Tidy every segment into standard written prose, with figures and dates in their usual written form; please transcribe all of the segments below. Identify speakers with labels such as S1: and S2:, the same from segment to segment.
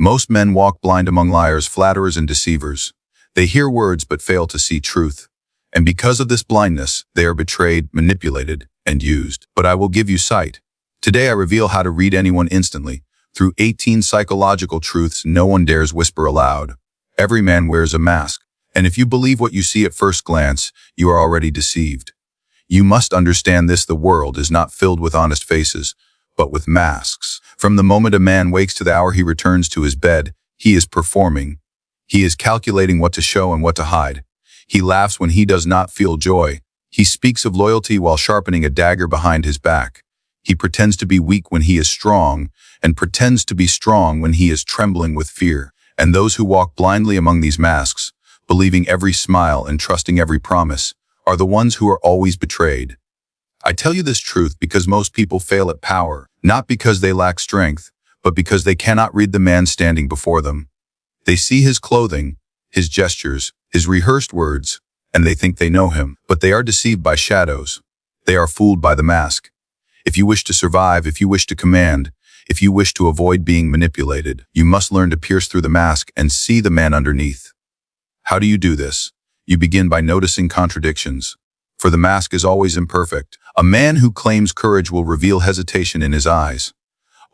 S1: Most men walk blind among liars, flatterers, and deceivers. They hear words but fail to see truth. And because of this blindness, they are betrayed, manipulated, and used. But I will give you sight. Today I reveal how to read anyone instantly, through 18 psychological truths no one dares whisper aloud. Every man wears a mask, and if you believe what you see at first glance, you are already deceived. You must understand this: the world is not filled with honest faces, but with masks. From the moment a man wakes to the hour he returns to his bed, he is performing. He is calculating what to show and what to hide. He laughs when he does not feel joy. He speaks of loyalty while sharpening a dagger behind his back. He pretends to be weak when he is strong, and pretends to be strong when he is trembling with fear. And those who walk blindly among these masks, believing every smile and trusting every promise, are the ones who are always betrayed. I tell you this truth because most people fail at power, not because they lack strength, but because they cannot read the man standing before them. They see his clothing, his gestures, his rehearsed words, and they think they know him, but they are deceived by shadows. They are fooled by the mask. If you wish to survive, if you wish to command, if you wish to avoid being manipulated, you must learn to pierce through the mask and see the man underneath. How do you do this? You begin by noticing contradictions. For the mask is always imperfect. A man who claims courage will reveal hesitation in his eyes.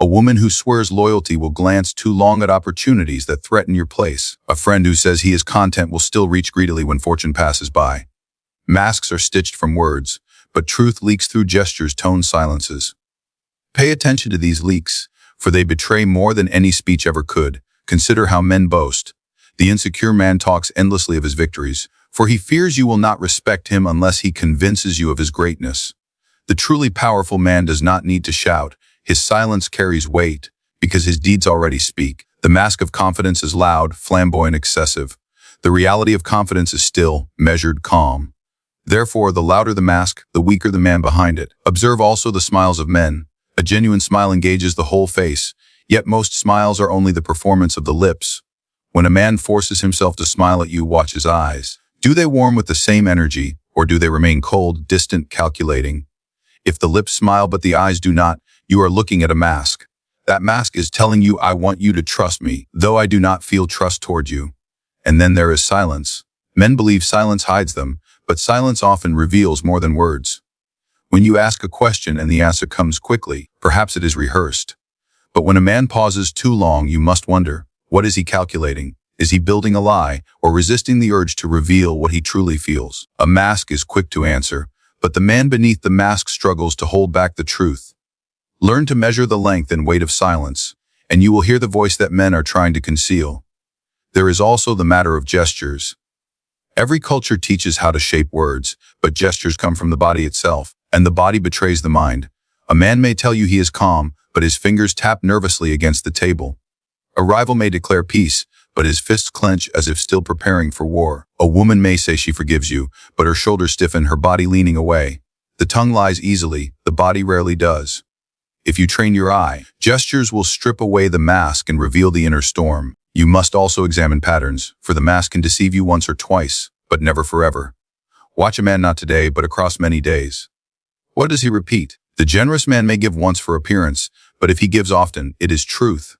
S1: A woman who swears loyalty will glance too long at opportunities that threaten your place. A friend who says he is content will still reach greedily when fortune passes by. Masks are stitched from words, but truth leaks through gestures, tones, silences. Pay attention to these leaks, for they betray more than any speech ever could. Consider how men boast. The insecure man talks endlessly of his victories, for he fears you will not respect him unless he convinces you of his greatness. The truly powerful man does not need to shout. His silence carries weight, because his deeds already speak. The mask of confidence is loud, flamboyant, excessive. The reality of confidence is still, measured, calm. Therefore, the louder the mask, the weaker the man behind it. Observe also the smiles of men. A genuine smile engages the whole face, yet most smiles are only the performance of the lips. When a man forces himself to smile at you, watch his eyes. Do they warm with the same energy, or do they remain cold, distant, calculating? If the lips smile but the eyes do not, you are looking at a mask. That mask is telling you, I want you to trust me, though I do not feel trust toward you. And then there is silence. Men believe silence hides them, but silence often reveals more than words. When you ask a question and the answer comes quickly, perhaps it is rehearsed. But when a man pauses too long, you must wonder, what is he calculating? Is he building a lie, or resisting the urge to reveal what he truly feels? A mask is quick to answer, but the man beneath the mask struggles to hold back the truth. Learn to measure the length and weight of silence, and you will hear the voice that men are trying to conceal. There is also the matter of gestures. Every culture teaches how to shape words, but gestures come from the body itself, and the body betrays the mind. A man may tell you he is calm, but his fingers tap nervously against the table. A rival may declare peace, but his fists clench as if still preparing for war. A woman may say she forgives you, but her shoulders stiffen, her body leaning away. The tongue lies easily, the body rarely does. If you train your eye, gestures will strip away the mask and reveal the inner storm. You must also examine patterns, for the mask can deceive you once or twice, but never forever. Watch a man not today, but across many days. What does he repeat? The generous man may give once for appearance, but if he gives often, it is truth.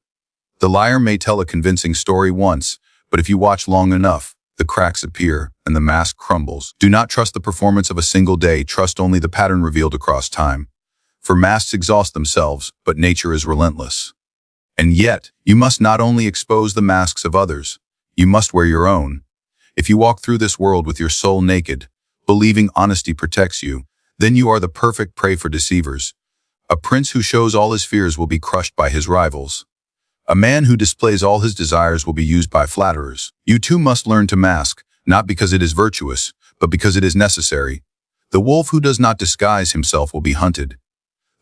S1: The liar may tell a convincing story once, but if you watch long enough, the cracks appear and the mask crumbles. Do not trust the performance of a single day, trust only the pattern revealed across time. For masks exhaust themselves, but nature is relentless. And yet, you must not only expose the masks of others, you must wear your own. If you walk through this world with your soul naked, believing honesty protects you, then you are the perfect prey for deceivers. A prince who shows all his fears will be crushed by his rivals. A man who displays all his desires will be used by flatterers. You too must learn to mask, not because it is virtuous, but because it is necessary. The wolf who does not disguise himself will be hunted.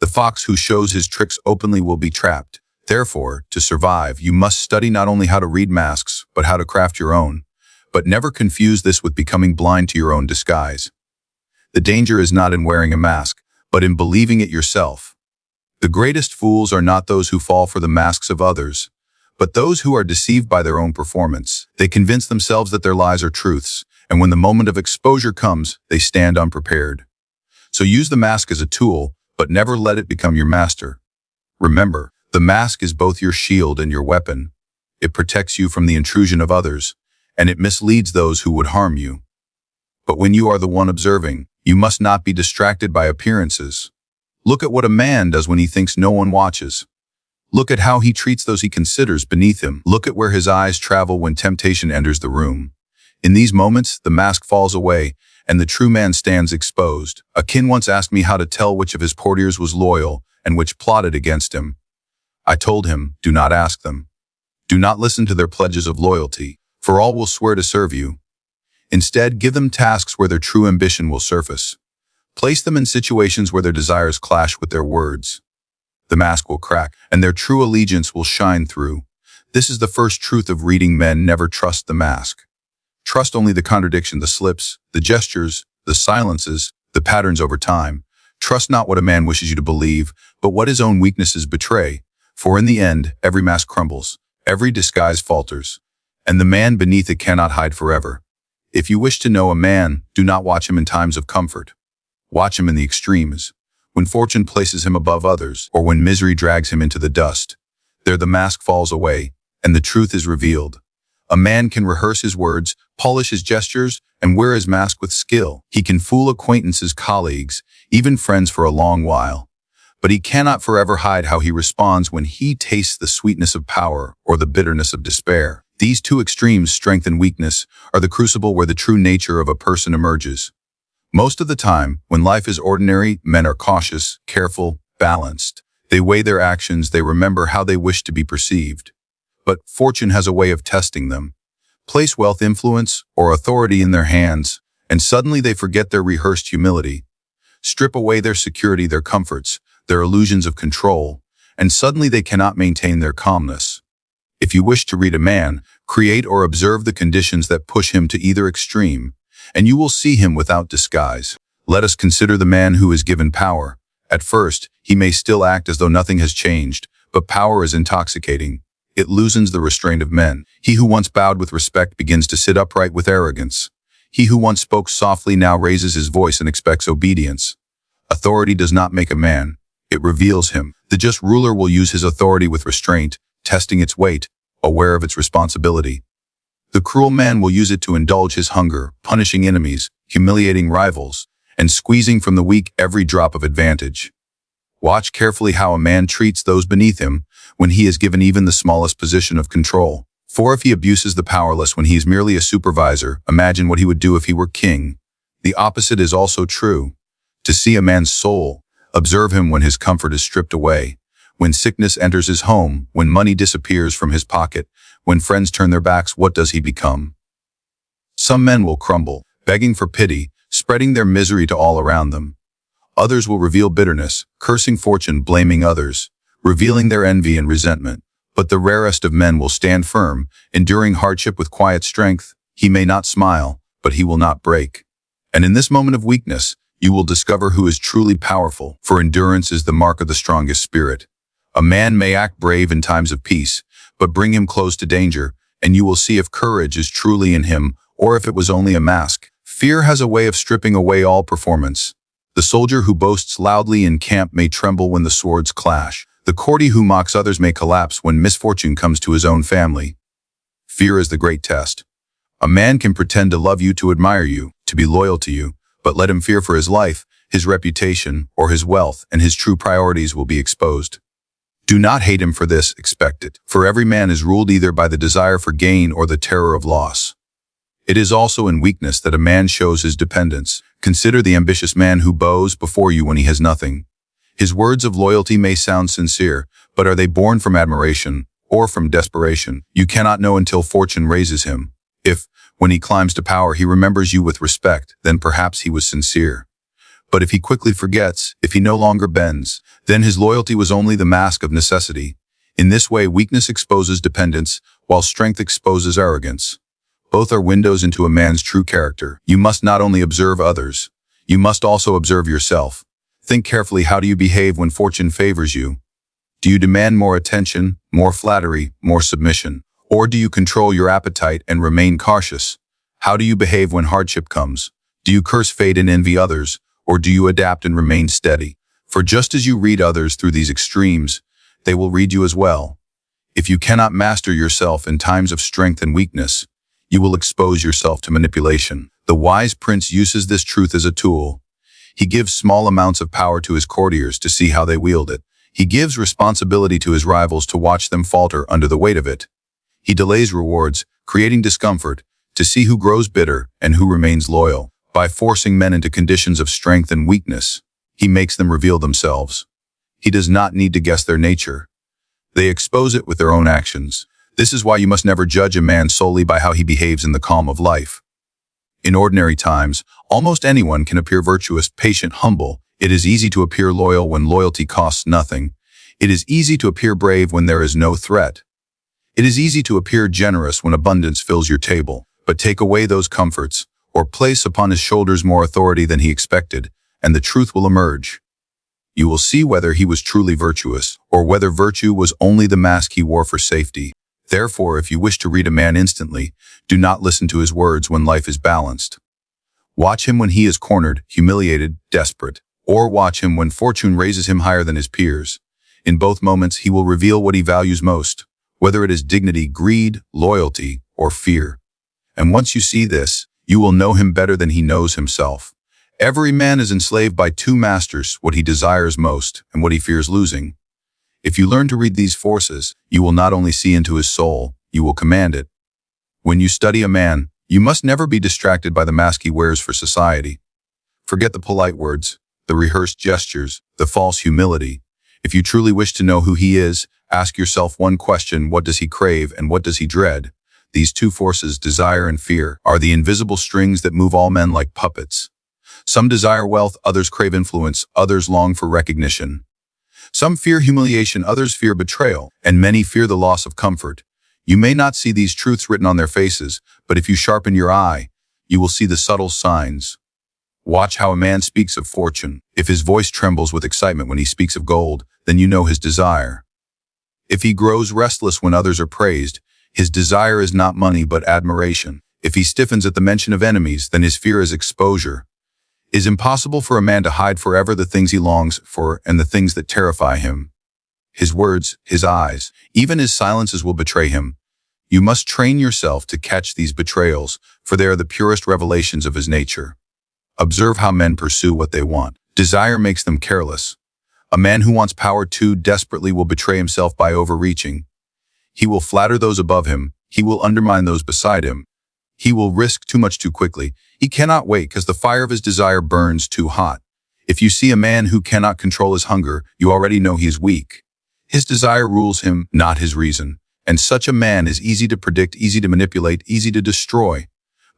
S1: The fox who shows his tricks openly will be trapped. Therefore, to survive, you must study not only how to read masks, but how to craft your own. But never confuse this with becoming blind to your own disguise. The danger is not in wearing a mask, but in believing it yourself. The greatest fools are not those who fall for the masks of others, but those who are deceived by their own performance. They convince themselves that their lies are truths, and when the moment of exposure comes, they stand unprepared. So use the mask as a tool, but never let it become your master. Remember, the mask is both your shield and your weapon. it protects you from the intrusion of others, and it misleads those who would harm you. But when you are the one observing, you must not be distracted by appearances. Look at what a man does when he thinks no one watches. Look at how he treats those he considers beneath him. Look at where his eyes travel when temptation enters the room. In these moments, the mask falls away, and the true man stands exposed. A kin once asked me how to tell which of his courtiers was loyal and which plotted against him. I told him, do not ask them. Do not listen to their pledges of loyalty, for all will swear to serve you. Instead, give them tasks where their true ambition will surface. Place them in situations where their desires clash with their words. The mask will crack, and their true allegiance will shine through. This is the first truth of reading men. Never trust the mask. Trust only the contradiction, the slips, the gestures, the silences, the patterns over time. Trust not what a man wishes you to believe, but what his own weaknesses betray. For in the end, every mask crumbles, every disguise falters, and the man beneath it cannot hide forever. If you wish to know a man, do not watch him in times of comfort. Watch him in the extremes, when fortune places him above others, or when misery drags him into the dust. There the mask falls away, and the truth is revealed. A man can rehearse his words, polish his gestures, and wear his mask with skill. He can fool acquaintances, colleagues, even friends for a long while. But he cannot forever hide how he responds when he tastes the sweetness of power or the bitterness of despair. These two extremes, strength and weakness, are the crucible where the true nature of a person emerges. Most of the time, when life is ordinary, men are cautious, careful, balanced. They weigh their actions, they remember how they wish to be perceived. But fortune has a way of testing them. Place wealth, influence, or authority in their hands, and suddenly they forget their rehearsed humility. Strip away their security, their comforts, their illusions of control, and suddenly they cannot maintain their calmness. If you wish to read a man, create or observe the conditions that push him to either extreme, and you will see him without disguise. Let us consider the man who is given power. At first, he may still act as though nothing has changed, but power is intoxicating. It loosens the restraint of men. He who once bowed with respect begins to sit upright with arrogance. He who once spoke softly now raises his voice and expects obedience. Authority does not make a man. It reveals him. The just ruler will use his authority with restraint, testing its weight, aware of its responsibility. The cruel man will use it to indulge his hunger, punishing enemies, humiliating rivals, and squeezing from the weak every drop of advantage. Watch carefully how a man treats those beneath him when he is given even the smallest position of control. For if he abuses the powerless when he is merely a supervisor, imagine what he would do if he were king. The opposite is also true. To see a man's soul, observe him when his comfort is stripped away, when sickness enters his home, when money disappears from his pocket, when friends turn their backs, what does he become? Some men will crumble, begging for pity, spreading their misery to all around them. Others will reveal bitterness, cursing fortune, blaming others, revealing their envy and resentment. But the rarest of men will stand firm, enduring hardship with quiet strength. He may not smile, but he will not break. And in this moment of weakness, you will discover who is truly powerful, for endurance is the mark of the strongest spirit. A man may act brave in times of peace, but bring him close to danger, and you will see if courage is truly in him or if it was only a mask. Fear has a way of stripping away all performance. The soldier who boasts loudly in camp may tremble when the swords clash. The courtier who mocks others may collapse when misfortune comes to his own family. Fear is the great test. A man can pretend to love you, to admire you, to be loyal to you, but let him fear for his life, his reputation, or his wealth, and his true priorities will be exposed. Do not hate him for this, expect it, for every man is ruled either by the desire for gain or the terror of loss. It is also in weakness that a man shows his dependence. Consider the ambitious man who bows before you when he has nothing. His words of loyalty may sound sincere, but are they born from admiration or from desperation? You cannot know until fortune raises him. If, when he climbs to power, he remembers you with respect, then perhaps he was sincere. But if he quickly forgets, if he no longer bends, then his loyalty was only the mask of necessity. In this way, weakness exposes dependence, while strength exposes arrogance. Both are windows into a man's true character. You must not only observe others, you must also observe yourself. Think carefully, how do you behave when fortune favors you? Do you demand more attention, more flattery, more submission? Or do you control your appetite and remain cautious? How do you behave when hardship comes? Do you curse fate and envy others, or do you adapt and remain steady? For just as you read others through these extremes, they will read you as well. If you cannot master yourself in times of strength and weakness, you will expose yourself to manipulation. The wise prince uses this truth as a tool. He gives small amounts of power to his courtiers to see how they wield it. He gives responsibility to his rivals to watch them falter under the weight of it. He delays rewards, creating discomfort, to see who grows bitter and who remains loyal. By forcing men into conditions of strength and weakness, he makes them reveal themselves. He does not need to guess their nature. They expose it with their own actions. This is why you must never judge a man solely by how he behaves in the calm of life. In ordinary times, almost anyone can appear virtuous, patient, humble. It is easy to appear loyal when loyalty costs nothing. It is easy to appear brave when there is no threat. It is easy to appear generous when abundance fills your table. But take away those comforts, or place upon his shoulders more authority than he expected, and the truth will emerge. You will see whether he was truly virtuous, or whether virtue was only the mask he wore for safety. Therefore, if you wish to read a man instantly, do not listen to his words when life is balanced. Watch him when he is cornered, humiliated, desperate, or watch him when fortune raises him higher than his peers. In both moments, he will reveal what he values most, whether it is dignity, greed, loyalty, or fear. And once you see this, you will know him better than he knows himself. Every man is enslaved by two masters, what he desires most and what he fears losing. If you learn to read these forces, you will not only see into his soul, you will command it. When you study a man, you must never be distracted by the mask he wears for society. Forget the polite words, the rehearsed gestures, the false humility. If you truly wish to know who he is, ask yourself one question: what does he crave and what does he dread? These two forces, desire and fear, are the invisible strings that move all men like puppets. Some desire wealth, others crave influence, others long for recognition. Some fear humiliation, others fear betrayal, and many fear the loss of comfort. You may not see these truths written on their faces, but if you sharpen your eye, you will see the subtle signs. Watch how a man speaks of fortune. If his voice trembles with excitement when he speaks of gold, then you know his desire. If he grows restless when others are praised, his desire is not money but admiration. If he stiffens at the mention of enemies, then his fear is exposure. It is impossible for a man to hide forever the things he longs for and the things that terrify him. His words, his eyes, even his silences will betray him. You must train yourself to catch these betrayals, for they are the purest revelations of his nature. Observe how men pursue what they want. Desire makes them careless. A man who wants power too desperately will betray himself by overreaching. He will flatter those above him. He will undermine those beside him. He will risk too much too quickly. He cannot wait because the fire of his desire burns too hot. If you see a man who cannot control his hunger, you already know he is weak. His desire rules him, not his reason. And such a man is easy to predict, easy to manipulate, easy to destroy.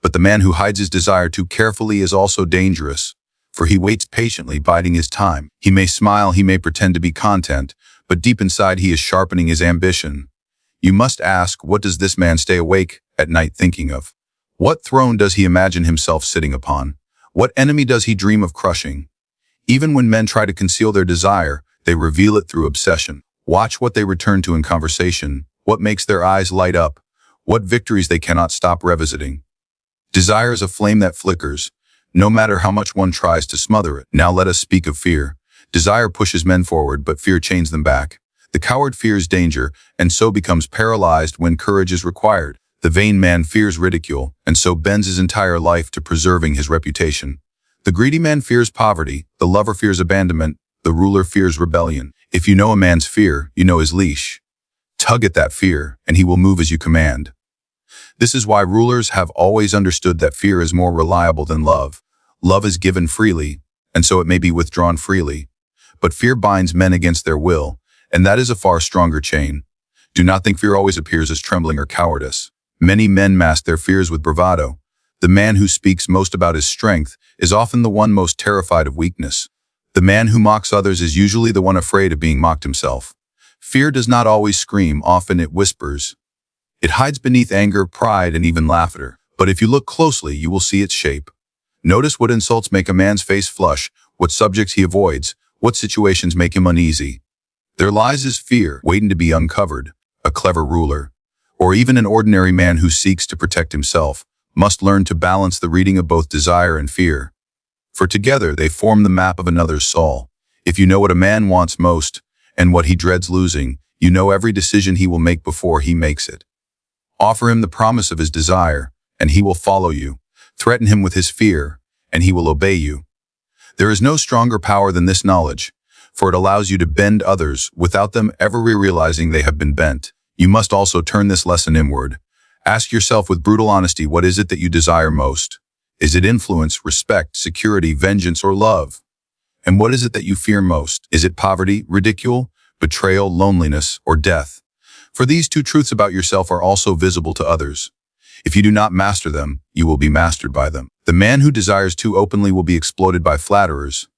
S1: But the man who hides his desire too carefully is also dangerous, for he waits patiently, biding his time. He may smile, he may pretend to be content, but deep inside he is sharpening his ambition. You must ask, what does this man stay awake at night thinking of? What throne does he imagine himself sitting upon? What enemy does he dream of crushing? Even when men try to conceal their desire, they reveal it through obsession. Watch what they return to in conversation, what makes their eyes light up, what victories they cannot stop revisiting. Desire is a flame that flickers, no matter how much one tries to smother it. Now let us speak of fear. Desire pushes men forward, but fear chains them back. The coward fears danger, and so becomes paralyzed when courage is required. The vain man fears ridicule, and so bends his entire life to preserving his reputation. The greedy man fears poverty, the lover fears abandonment, the ruler fears rebellion. If you know a man's fear, you know his leash. Tug at that fear, and he will move as you command. This is why rulers have always understood that fear is more reliable than love. Love is given freely, and so it may be withdrawn freely. But fear binds men against their will, and that is a far stronger chain. Do not think fear always appears as trembling or cowardice. Many men mask their fears with bravado. The man who speaks most about his strength is often the one most terrified of weakness. The man who mocks others is usually the one afraid of being mocked himself. Fear does not always scream, often it whispers. It hides beneath anger, pride, and even laughter. But if you look closely, you will see its shape. Notice what insults make a man's face flush, what subjects he avoids, what situations make him uneasy. There lies his fear, waiting to be uncovered. A clever ruler, or even an ordinary man who seeks to protect himself, must learn to balance the reading of both desire and fear. For together they form the map of another's soul. If you know what a man wants most, and what he dreads losing, You know every decision he will make before he makes it. Offer him the promise of his desire, and he will follow you. Threaten him with his fear, and he will obey you. There is no stronger power than this knowledge, for it allows you to bend others without them ever realizing they have been bent. You must also turn this lesson inward. Ask yourself with brutal honesty, what is it that you desire most? Is it influence, respect, security, vengeance, or love? And what is it that you fear most? Is it poverty, ridicule, betrayal, loneliness, or death? For these two truths about yourself are also visible to others. If you do not master them, you will be mastered by them. The man who desires too openly will be exploited by flatterers.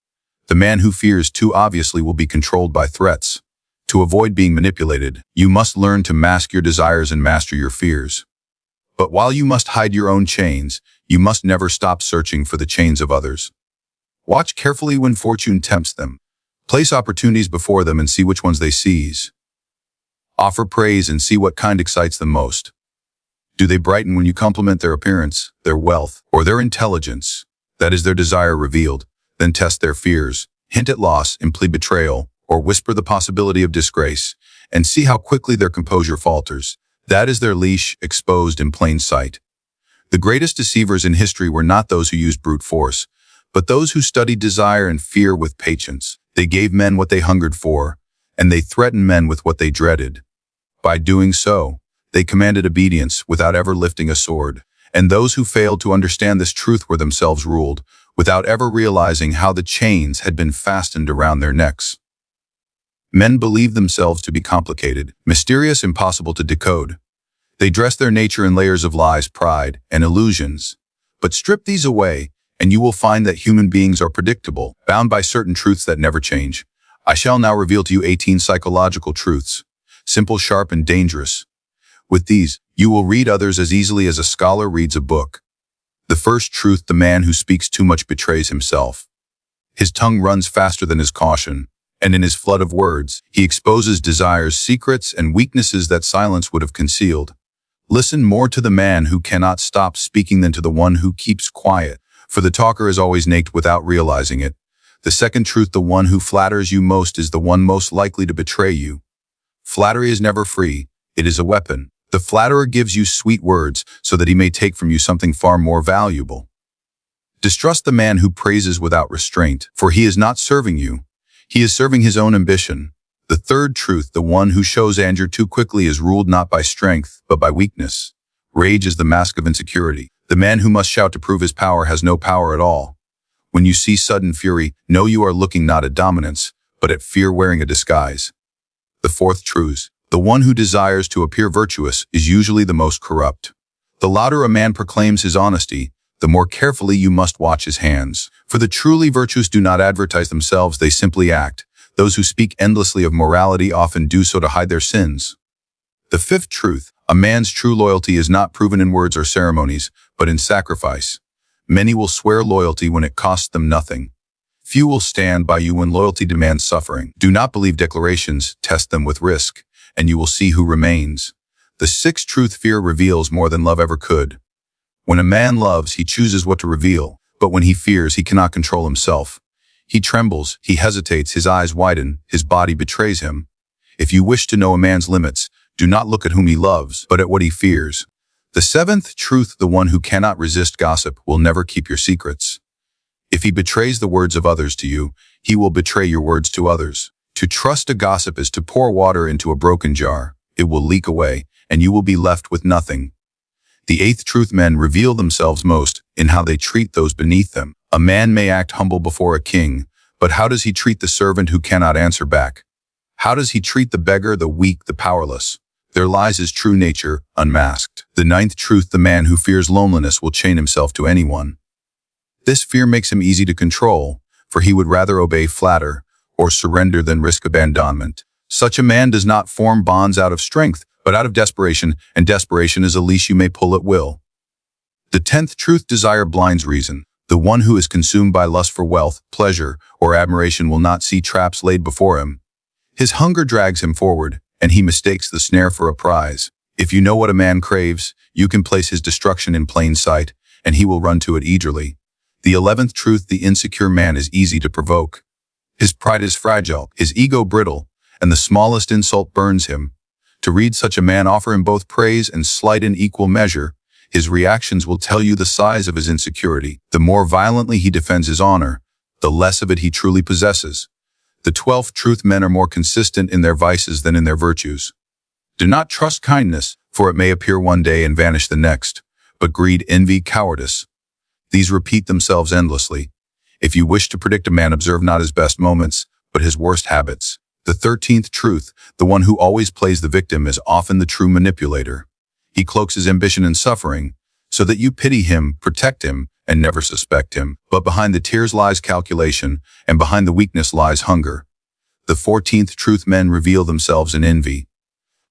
S1: The man who fears too obviously will be controlled by threats. To avoid being manipulated, you must learn to mask your desires and master your fears. But while you must hide your own chains, you must never stop searching for the chains of others. Watch carefully when fortune tempts them. Place opportunities before them and see which ones they seize. Offer praise and see what kind excites them most. Do they brighten when you compliment their appearance, their wealth, or their intelligence? That is their desire revealed. Then test their fears, hint at loss, imply betrayal, or whisper the possibility of disgrace, and see how quickly their composure falters. That is their leash exposed in plain sight. The greatest deceivers in history were not those who used brute force, but those who studied desire and fear with patience. They gave men what they hungered for, and they threatened men with what they dreaded. By doing so, they commanded obedience without ever lifting a sword, and those who failed to understand this truth were themselves ruled, without ever realizing how the chains had been fastened around their necks. Men believed themselves to be complicated, mysterious, impossible to decode. They dressed their nature in layers of lies, pride, and illusions. But strip these away, and you will find that human beings are predictable, bound by certain truths that never change. I shall now reveal to you 18 psychological truths, simple, sharp, and dangerous. With these, you will read others as easily as a scholar reads a book. The first truth: the man who speaks too much betrays himself. His tongue runs faster than his caution, and in his flood of words, he exposes desires, secrets, and weaknesses that silence would have concealed. Listen more to the man who cannot stop speaking than to the one who keeps quiet, for the talker is always naked without realizing it. The second truth: the one who flatters you most is the one most likely to betray you. Flattery is never free, it is a weapon. The flatterer gives you sweet words so that he may take from you something far more valuable. Distrust the man who praises without restraint, for he is not serving you. He is serving his own ambition. The third truth: the one who shows anger too quickly is ruled not by strength, but by weakness. Rage is the mask of insecurity. The man who must shout to prove his power has no power at all. When you see sudden fury, know you are looking not at dominance, but at fear wearing a disguise. The fourth truth: the one who desires to appear virtuous is usually the most corrupt. The louder a man proclaims his honesty, the more carefully you must watch his hands. For the truly virtuous do not advertise themselves, they simply act. Those who speak endlessly of morality often do so to hide their sins. The fifth truth: a man's true loyalty is not proven in words or ceremonies, but in sacrifice. Many will swear loyalty when it costs them nothing. Few will stand by you when loyalty demands suffering. Do not believe declarations, test them with risk, and you will see who remains. The sixth truth: fear reveals more than love ever could. When a man loves, he chooses what to reveal, but when he fears, he cannot control himself. He trembles, he hesitates, his eyes widen, his body betrays him. If you wish to know a man's limits, do not look at whom he loves, but at what he fears. The seventh truth: the one who cannot resist gossip will never keep your secrets. If he betrays the words of others to you, he will betray your words to others. To trust a gossip is to pour water into a broken jar. It will leak away, and you will be left with nothing. The eighth truth: men reveal themselves most in how they treat those beneath them. A man may act humble before a king, but how does he treat the servant who cannot answer back? How does he treat the beggar, the weak, the powerless? There lies his true nature, unmasked. The ninth truth: the man who fears loneliness will chain himself to anyone. This fear makes him easy to control, for he would rather obey, flatter, or surrender than risk abandonment. Such a man does not form bonds out of strength, but out of desperation, and desperation is a leash you may pull at will. The 10th truth: desire blinds reason. The one who is consumed by lust for wealth, pleasure, or admiration will not see traps laid before him. His hunger drags him forward, and he mistakes the snare for a prize. If you know what a man craves, you can place his destruction in plain sight, and he will run to it eagerly. The 11th truth: the insecure man is easy to provoke. His pride is fragile, his ego brittle, and the smallest insult burns him. To read such a man, offer him both praise and slight in equal measure. His reactions will tell you the size of his insecurity. The more violently he defends his honor, the less of it he truly possesses. The 12th truth: men are more consistent in their vices than in their virtues. Do not trust kindness, for it may appear one day and vanish the next, but greed, envy, cowardice. These repeat themselves endlessly. If you wish to predict a man, observe not his best moments, but his worst habits. The 13th truth: the one who always plays the victim is often the true manipulator. He cloaks his ambition in suffering, so that you pity him, protect him, and never suspect him. But behind the tears lies calculation, and behind the weakness lies hunger. The 14th truth: men reveal themselves in envy.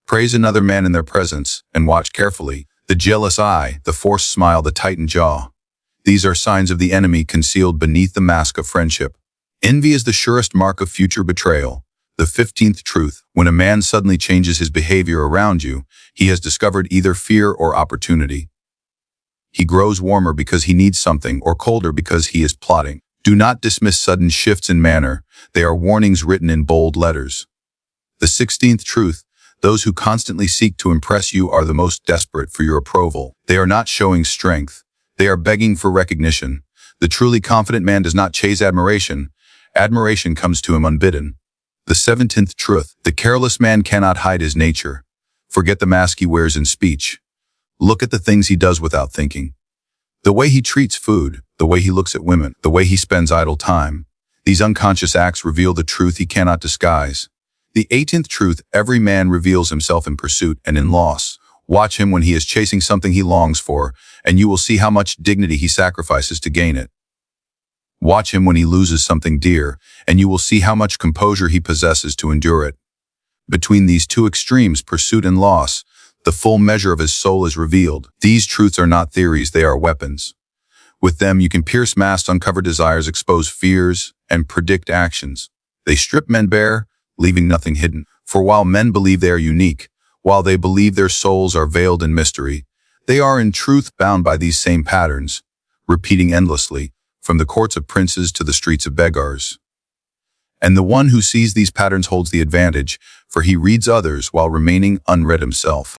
S1: Praise another man in their presence, and watch carefully. The jealous eye, the forced smile, the tightened jaw. These are signs of the enemy concealed beneath the mask of friendship. Envy is the surest mark of future betrayal. The 15th truth: when a man suddenly changes his behavior around you, he has discovered either fear or opportunity. He grows warmer because he needs something, or colder because he is plotting. Do not dismiss sudden shifts in manner. They are warnings written in bold letters. The 16th truth: those who constantly seek to impress you are the most desperate for your approval. They are not showing strength. They are begging for recognition. The truly confident man does not chase admiration. Admiration comes to him unbidden. The 17th truth: the careless man cannot hide his nature. Forget the mask he wears in speech. Look at the things he does without thinking. The way he treats food, the way he looks at women, the way he spends idle time. These unconscious acts reveal the truth he cannot disguise. The 18th truth: every man reveals himself in pursuit and in loss. Watch him when he is chasing something he longs for, and you will see how much dignity he sacrifices to gain it. Watch him when he loses something dear, and you will see how much composure he possesses to endure it. Between these two extremes, pursuit and loss, the full measure of his soul is revealed. These truths are not theories, they are weapons. With them you can pierce masks, uncover desires, expose fears, and predict actions. They strip men bare, leaving nothing hidden. For while men believe they are unique, while they believe their souls are veiled in mystery, they are in truth bound by these same patterns, repeating endlessly, from the courts of princes to the streets of beggars. And the one who sees these patterns holds the advantage, for he reads others while remaining unread himself.